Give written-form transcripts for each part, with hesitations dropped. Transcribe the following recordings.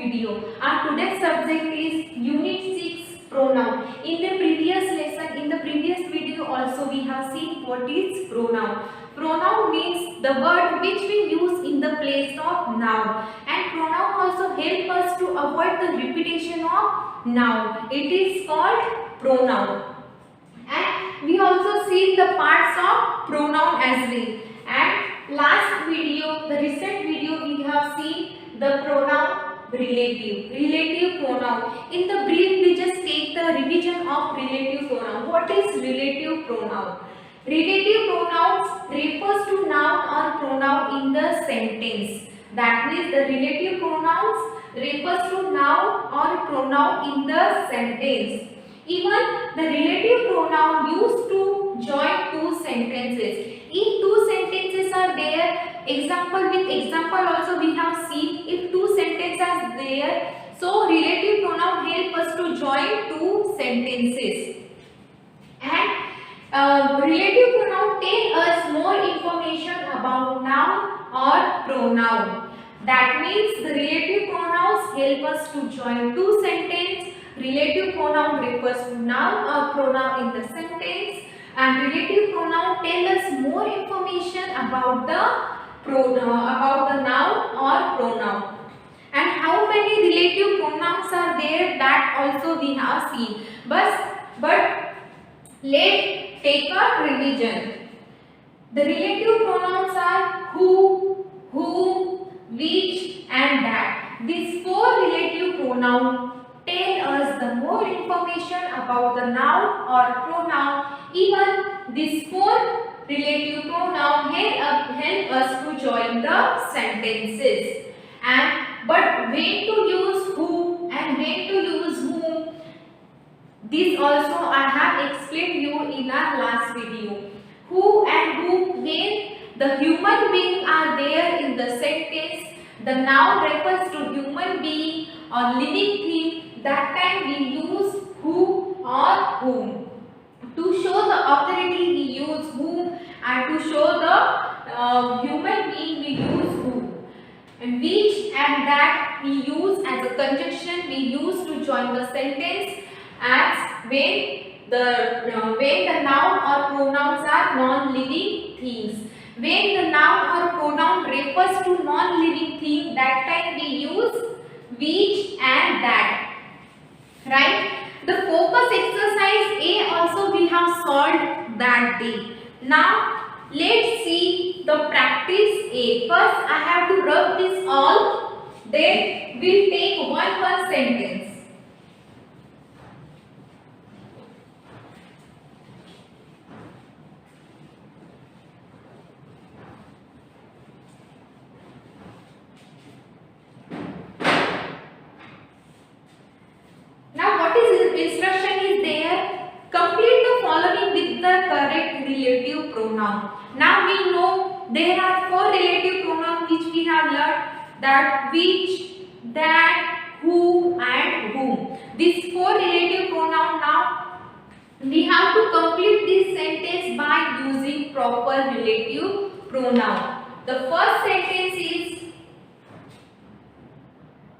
video. Our today's subject is Unit 6 pronoun. In the previous lesson, in the previous video also we have seen what is pronoun. Pronoun means the word which we use in the place of noun, and pronoun also help us to avoid the repetition of noun. It is called pronoun. And we also see the parts of pronoun as well. And last video, the recent video, we have seen the pronoun relative pronoun. In the brief, we just take the revision of relative pronoun. What is relative pronoun? Relative pronouns refers to noun or pronoun in the sentence. That means the relative pronouns refers to noun or pronoun in the sentence. Even the relative pronoun used to join two sentences. If two sentences are there, example with example also we have seen, if two sentences are there, so relative pronoun help us to join two sentences. And relative pronoun tell us more information about noun or pronoun. That means the relative pronouns help us to join two sentences. Relative pronoun refers to noun or pronoun in the sentence, and relative pronoun tell us more information about the noun or pronoun. And how many relative pronouns are there, that also we have seen. But let's take a revision. The relative pronouns are who, whom, which and that. These four relative pronouns tell us the more information about the noun or pronoun. Even these four relative pronouns help us to join the sentences. But when to use who and when to use whom, this also I have explained you in our last video. Who and whom, when the human beings are there in the sentence, the noun refers to human being or living thing. That time we use who or whom. To show the authority we use whom, and to show the human being we use who. And which and that we use as a conjunction we use to join the sentence, as when the noun or pronouns are non-living things. When the noun or pronoun refers to non-living thing, that time we use which and that. Right? The focus exercise A also we have solved that day. Now let's see the practice A. First I have to rub this all, then we'll take one sentence. Instruction is there. Complete the following with the correct relative pronoun. Now we know there are four relative pronouns which we have learned, that which, that, who and whom. These four relative pronouns, now we have to complete this sentence by using proper relative pronoun. The first sentence is,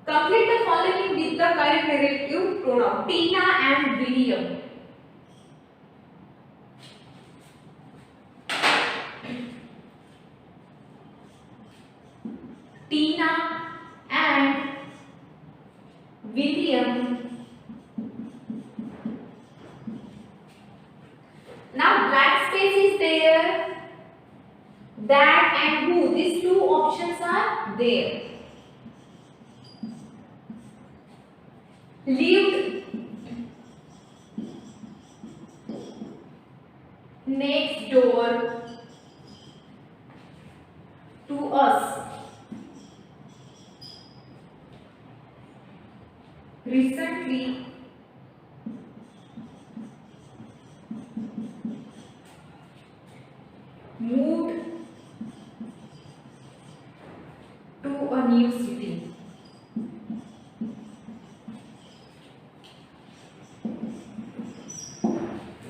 complete the following with the correct relative pronoun. Tina and William. Tina and William. Now black space is there. That and who. These two options are there. Lived next door to us. Recently moved to a new city.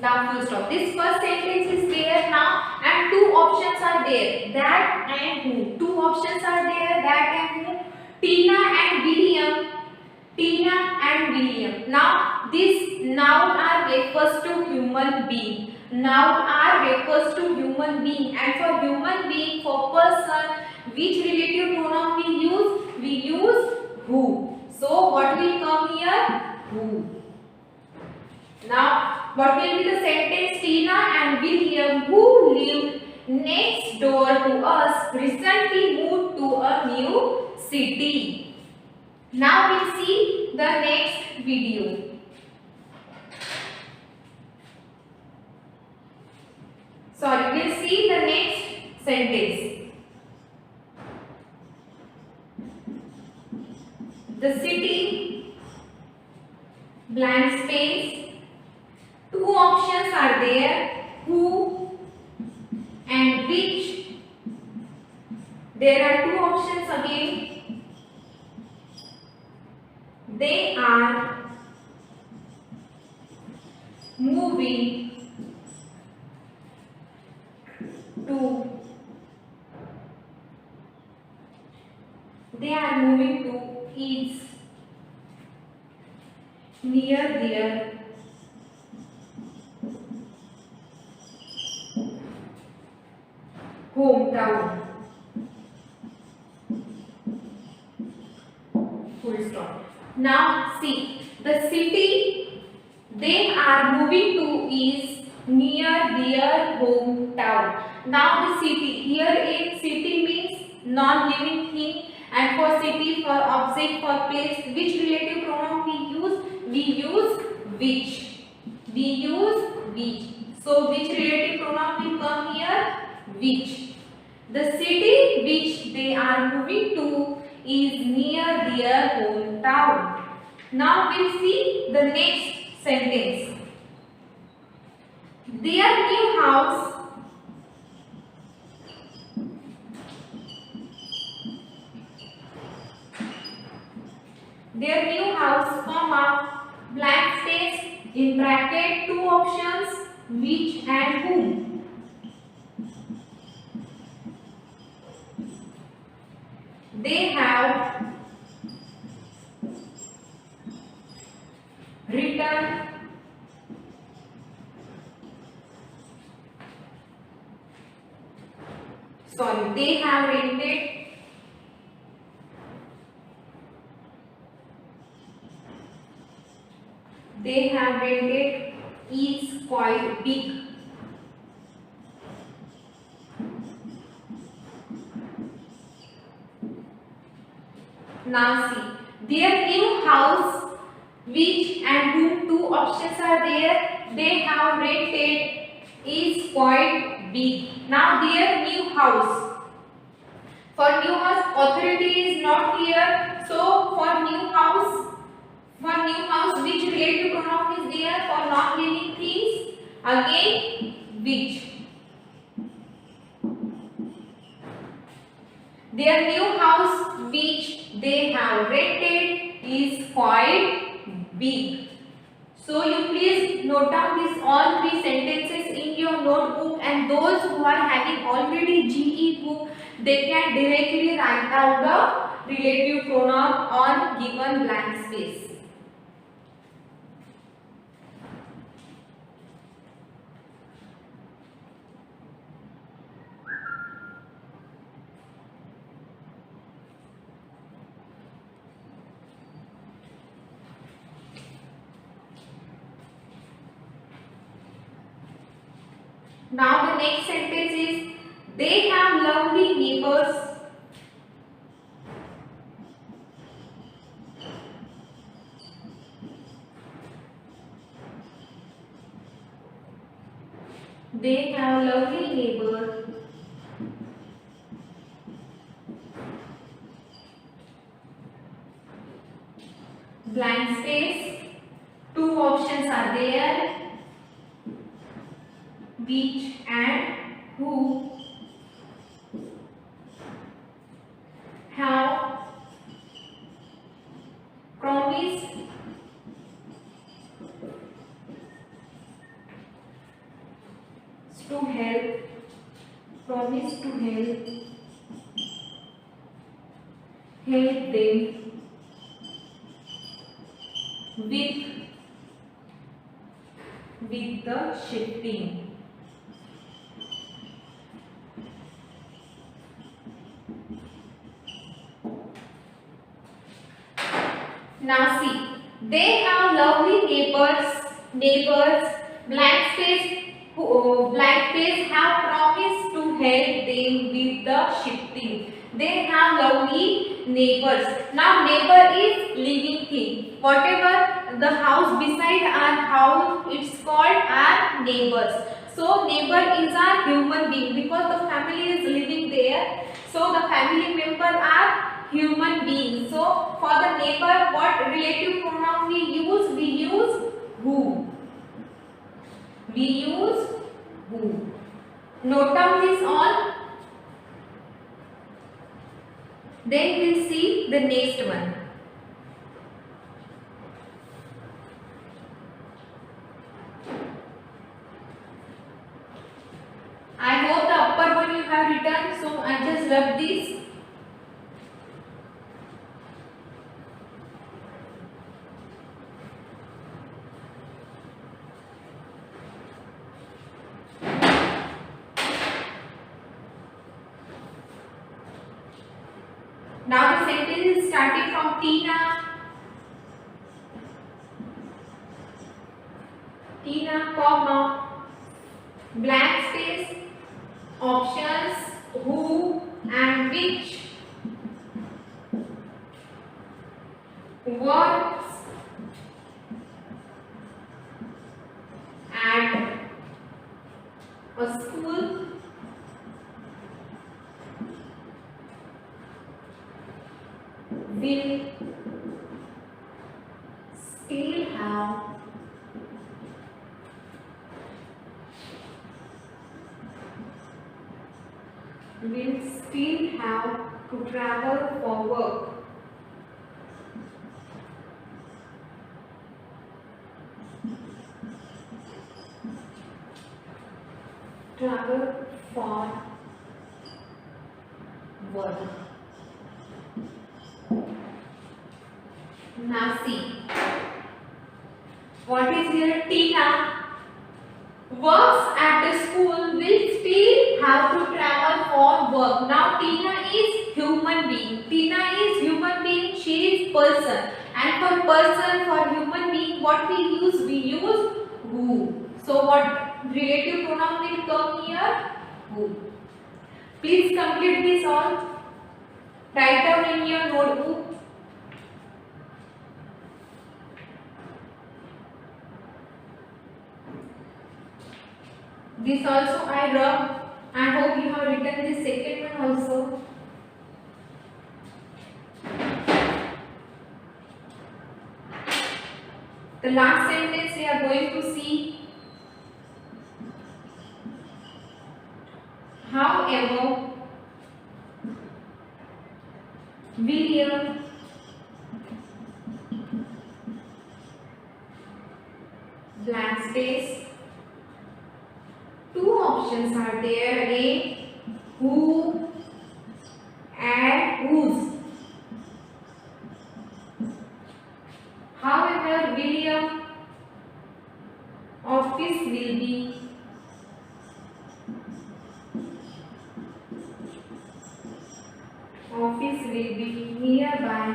Now full stop. This first sentence is there now, and two options are there, that and who. Two options are there, that and who. Tina and William Now this noun are refers to human being. Noun are refers to human being, and for human being, for person, which relative pronoun we use? We use who. So what will come here? Who. Now what will be the sentence? Tina and William, who lived next door to us, recently moved to a new city. Now we'll see the next video. Sorry, we'll see the next sentence. The city, blank space. Two options are there, who and which. There are two options again. They are moving to. They are moving to is near their hometown. Full stop. Now see, the city they are moving to is near their hometown. Now the city, here in city means non-living thing, and for city, for object, for place, which relative pronoun we use? We use which. We use which. So which relative pronoun will come here? Which. The city which they are moving to is near their hometown. Now we'll see the next sentence. Their new house comma, blank space, in bracket, two options, which and whom. They have written they have rented is quite big. Now see, their new house, which and whom, two options are there. They have rented is quite big. Now their new house. For new house, authority is not here. So for new house, which relative pronoun is there for non-living things? Again, which. Their new house, which they have rented, is quite big. So you please note down these all three sentences in your notebook, and those who are having already GE book, they can directly write down the relative pronoun on given blank space. Now the next sentence is, they have lovely neighbors. They have lovely neighbors. Blank space. Two options are there. Which and who have promised to help them with with the shifting. Now see, they have lovely neighbors, blank space have promised to help them with the shifting. They have lovely neighbors. Now neighbor is living thing. Whatever the house beside our house, it's called our neighbors. So neighbor is our human being because the family is living there. So the family member are human beings. So for the neighbor, what relative pronoun we use? We use who. We use who. Note down this all. Then we'll see the next one. I hope the upper one you have written. So I just rub this. Now the sentence is starting from Tina. Tina, comma, blank space, options, who and which, works at a school, will still have to travel for work. Travel for work. Now see, what is here? Tina works at the school, will still have to travel for work. Now Tina is human being. Tina is human being. She is person. And for person, for human being, what we use? We use who. So what relative pronoun will come here? Who. Please complete this all. Write down in your notebook. This also I rub. I hope you have written the second one also. The last sentence we are going to see. However, William blank space. Two options are there again, who and whose. However, William office will be nearby.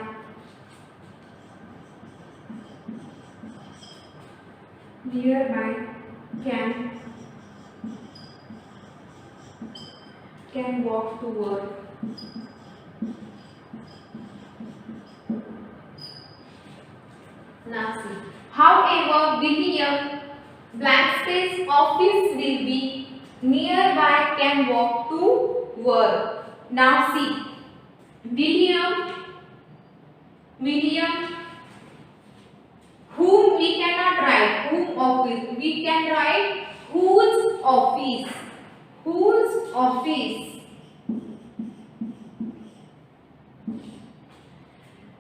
Can walk to work. Now see. However, William blank space office will be nearby, can walk to work. Now see. William whom we cannot write, whom office. We can write whose office. Whose office.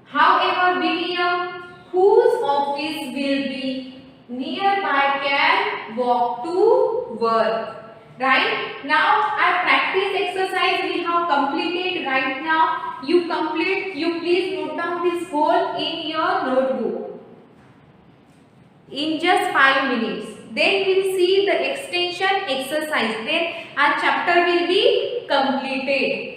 However, William whose office will be nearby can walk to work. Right? Now our practice exercise we have completed right now. You please note down this whole in your notebook. In just 5 minutes. Then we'll see the extension exercise. Then our chapter will be completed.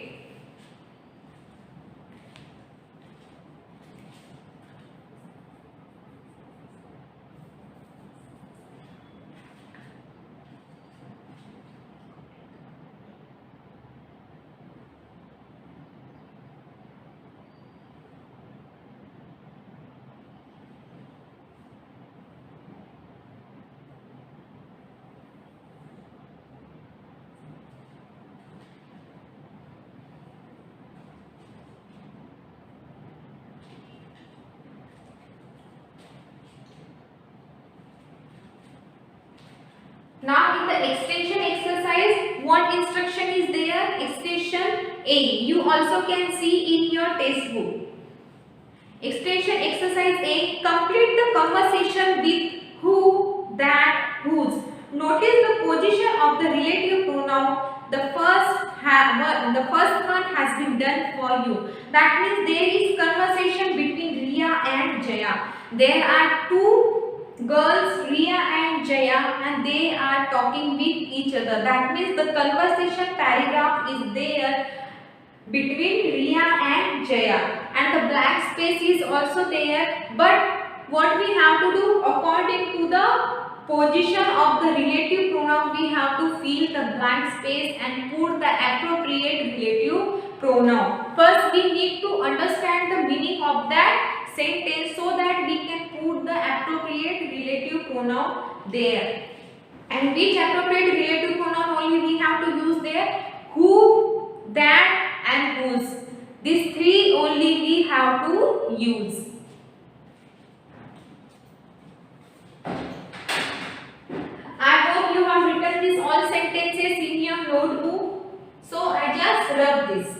Now in the extension exercise, what instruction is there? Extension A. You also can see in your textbook. Extension exercise A. Complete the conversation with who, that, whose. Notice the position of the relative pronoun. The first one has been done for you. That means there is conversation between Riya and Jaya. There are two girls, Riya and Jaya, and they are talking with each other. That means the conversation paragraph is there between Riya and Jaya, and the blank space is also there. But what we have to do, according to the position of the relative pronoun, we have to fill the blank space and put the appropriate relative pronoun. First we need to understand the meaning of that sentence so that we can put the appropriate relative pronoun there. And which appropriate relative pronoun only we have to use there? Who, that and whose. These three only we have to use. I hope you have written these all sentences in your notebook. So I just rub this.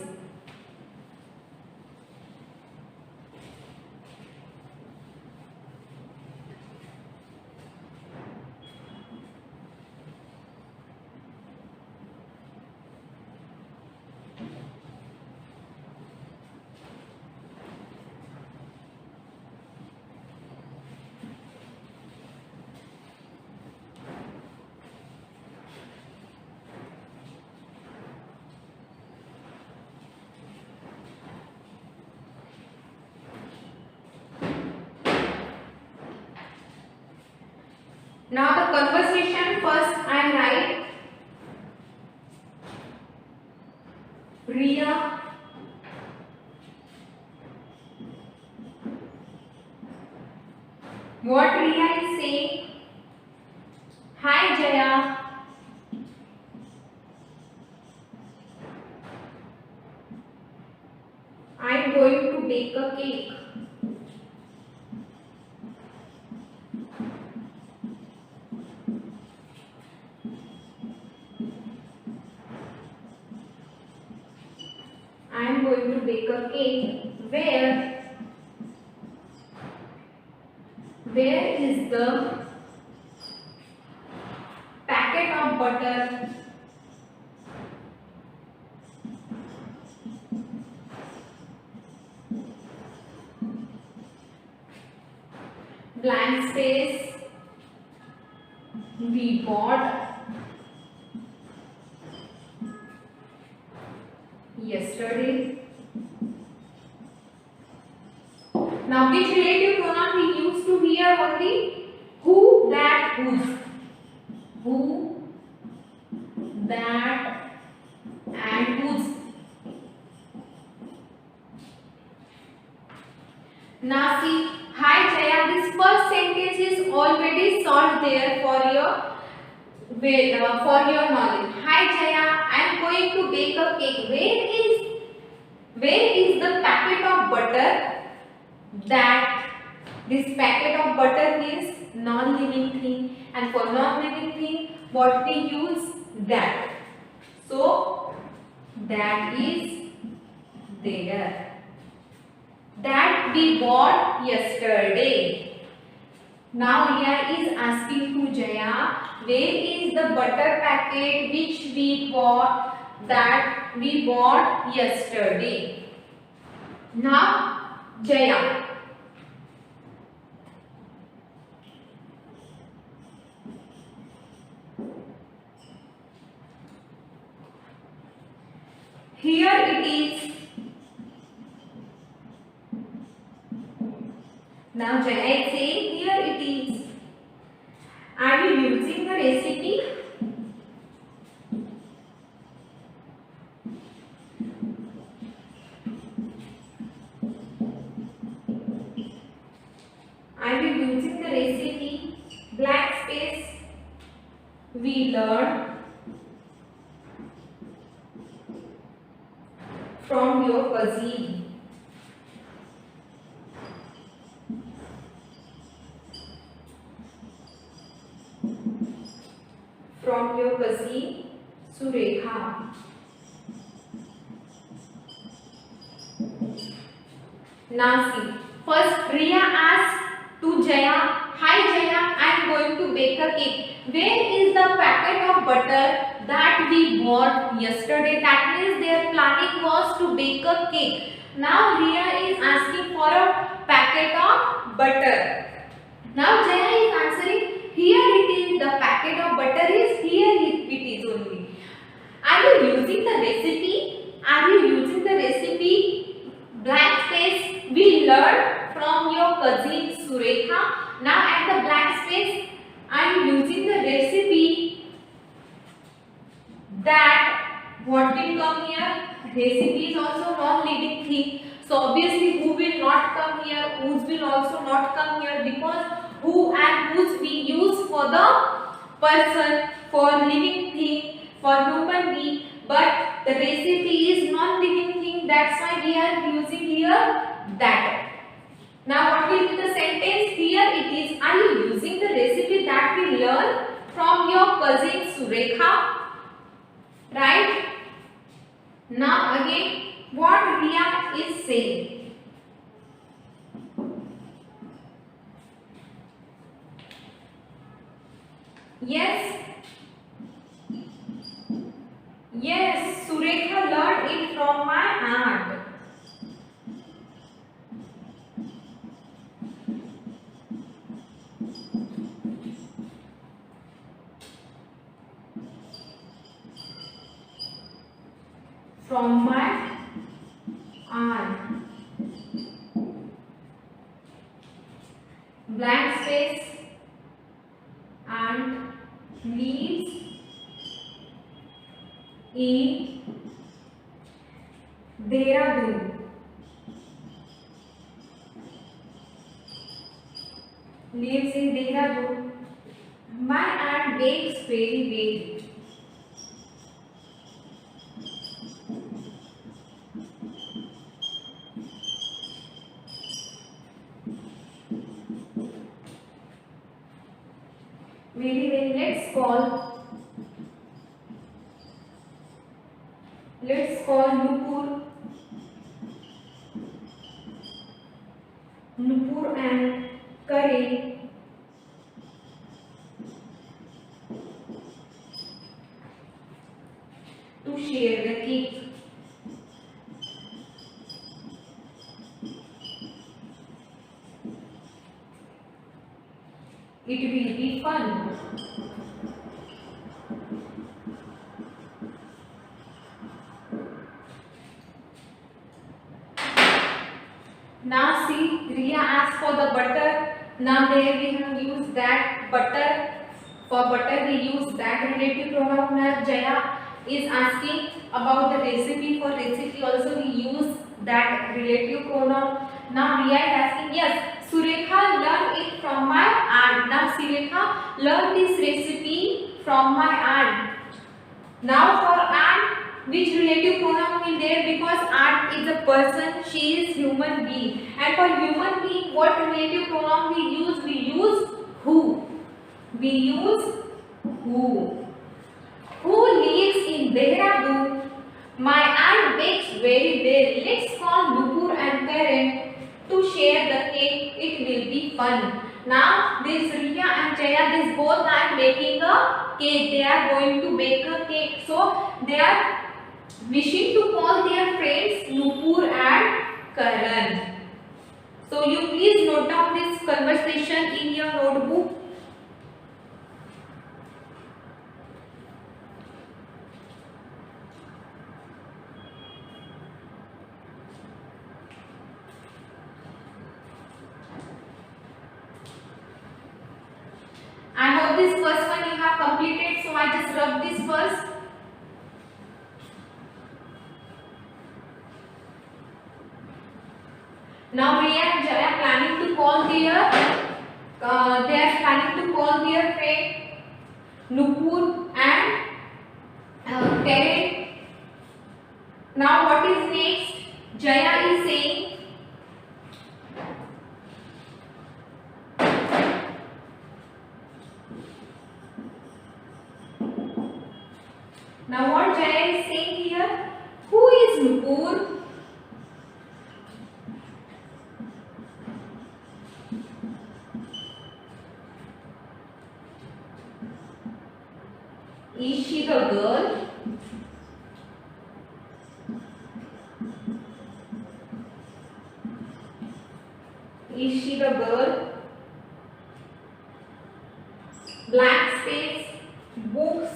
Now the conversation, first I write Riya what Riya is saying. Hi Jaya. I am going to bake a cake. I am going to bake a cake. Where is the packet of butter? Blank space. We bought yesterday. Now which relative pronoun we use to here only? Who, that, whose. Who, that and whose. Now see, hi Jaya, this first sentence is already solved there for your knowledge. Hi Jaya, I am going to bake a cake. Where is the packet of butter? That this packet of butter means non-living thing, and for non-living thing what we use? That. So that is there. That we bought yesterday. Now Riya is asking to Jaya, where is the butter packet which we bought, that we bought yesterday? Now Jaya. Here it is. Now Jaya is saying here it is. Are you using the recipe? Are you using the recipe? Black space. We learn from your cousin. From your cousin Surekha. Now see. First Riya asked to Jaya, "Hi Jaya, I am going to bake a cake. Where is the packet of butter that we bought yesterday?" That means their planning was to bake a cake. Now Riya is asking for a packet of butter. Now Jaya is answering, here it is, the packet of butter is here, it is only. Are you using the recipe? Are you using the recipe? Blank space. We learned from your cousin Surekha. Now at the blank space, are you using the recipe? That what will come here? Recipe is also non-living thing. So obviously who will not come here? Whose will also not come here, because who and whose we use for the person, for living thing, for human being, but the recipe is non-living thing. That's why we are using here that. Now what will be the sentence? Here it is. Are you using the recipe that we learned from your cousin Surekha? Right? Now again, what Riya is saying. Yes, Surekha learned it from my aunt. From my aunt. Blank space. Aunt lives in Dehradun. Lives in Dehradun. My aunt bakes very well. Very well. Let's call Nupur and Karan to share the cake. It will be fun. Now see, Riya asked for the butter. Now there we have used that butter. For butter we use that relative pronoun. Now Jaya is asking about the recipe. For recipe also we use that relative pronoun. Now Riya is asking, yes, Surekha learned it from my aunt. Now Surekha learned this recipe from my aunt. Now for aunt, which relative pronoun will there, because aunt is a person, she is human being. And for human being, what relative pronoun we use? We use who. We use who. Who lives in Dehradun? My aunt bakes very well. Let's call Nupur and Karan to share the cake. It will be fun. Now this Riya and Jaya, this both are making a cake. They are going to bake a cake. So they are wishing to call their friends Nupur and Karan. So you please note down this conversation in your notebook. this first one you have completed, so I just rub this first. Now Riya and Jaya planning to call their friend Nupur and Karen. Now what is next? Jaya is saying now what Jaya is saying here? Who is Nupur? Is she the girl? Is she the girl? Blank space. Books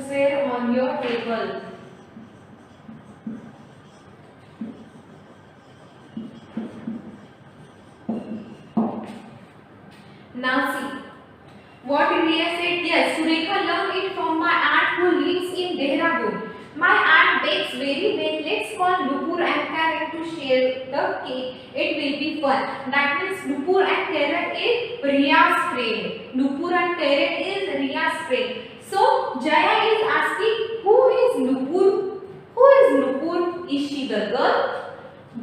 were on your table. Now see what Riya said. Yes, Surekha learned it from my aunt who lives in Dehradun. My aunt bakes very well. Let's call Nupur and Karen to share the cake. It will be fun. That means Nupur and Karen is Riya's friend. Nupur and Karen is Riya's friend. So Jaya is asking, who is Nupur? Who is Nupur? Is she the girl?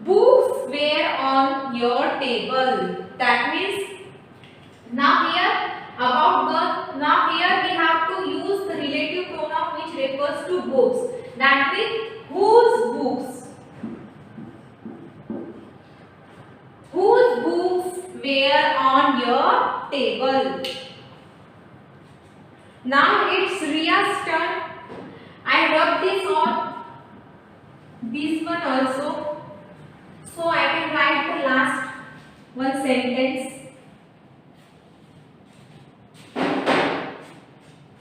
Books were on your table. That means now here we have to use the relative pronoun which refers to books. That means whose books? Whose books were on your table? Now it's Riya's turn. I rub this on this one also, so I can write the last one sentence.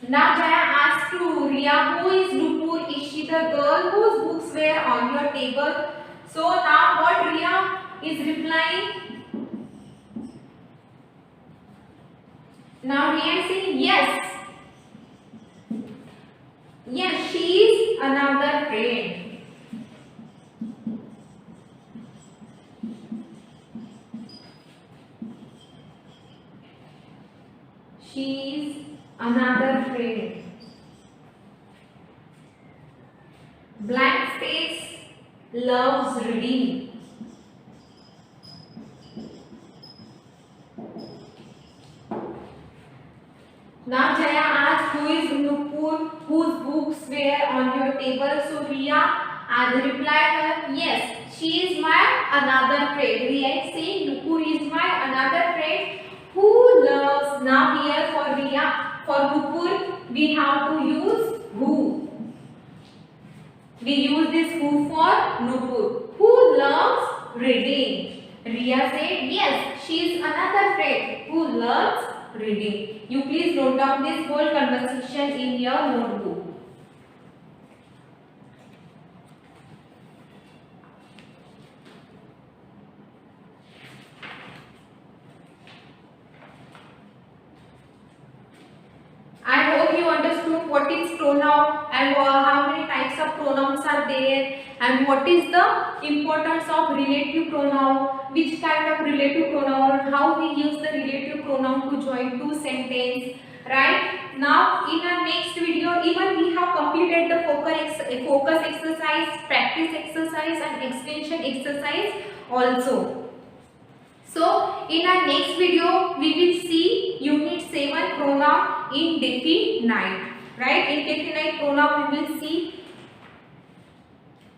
Now Jaya asked to Riya, who is Nupur? Is she the girl whose books were on your table? So now what Riya is replying? Now Riya is saying yes. Yes, she is another friend. She is another friend. Blank space, loves reading. Now Jaya asked, who is Nupur? Whose books were on your table? So Riya replied her, yes, she is my another friend. Riya is saying Nupur is my another friend who loves. Now here for Riya, for Nupur, we have to use who. We use this who for Nupur. Who loves reading? Riya said, yes, she is another friend who loves reading. You please note down this whole conversation in your notebook. I hope you understood what is pronoun and how many types of pronouns are there, and what is the importance of relative pronoun, which kind of relative pronoun, and how we use the relative pronoun to join two sentences. Right? Now in our next video, even we have completed the focus exercise, practice exercise and extension exercise also. So in our next video, we will see unit 7 pronoun indefinite. Right? Indefinite pronoun we will see.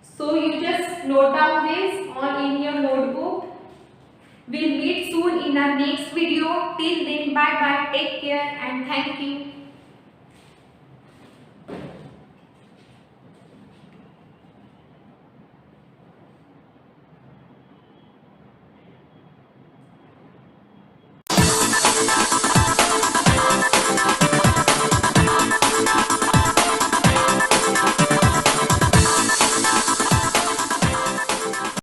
So you just note down this in your notebook. We'll meet soon in our next video. Till then, bye bye. Take care and thank you.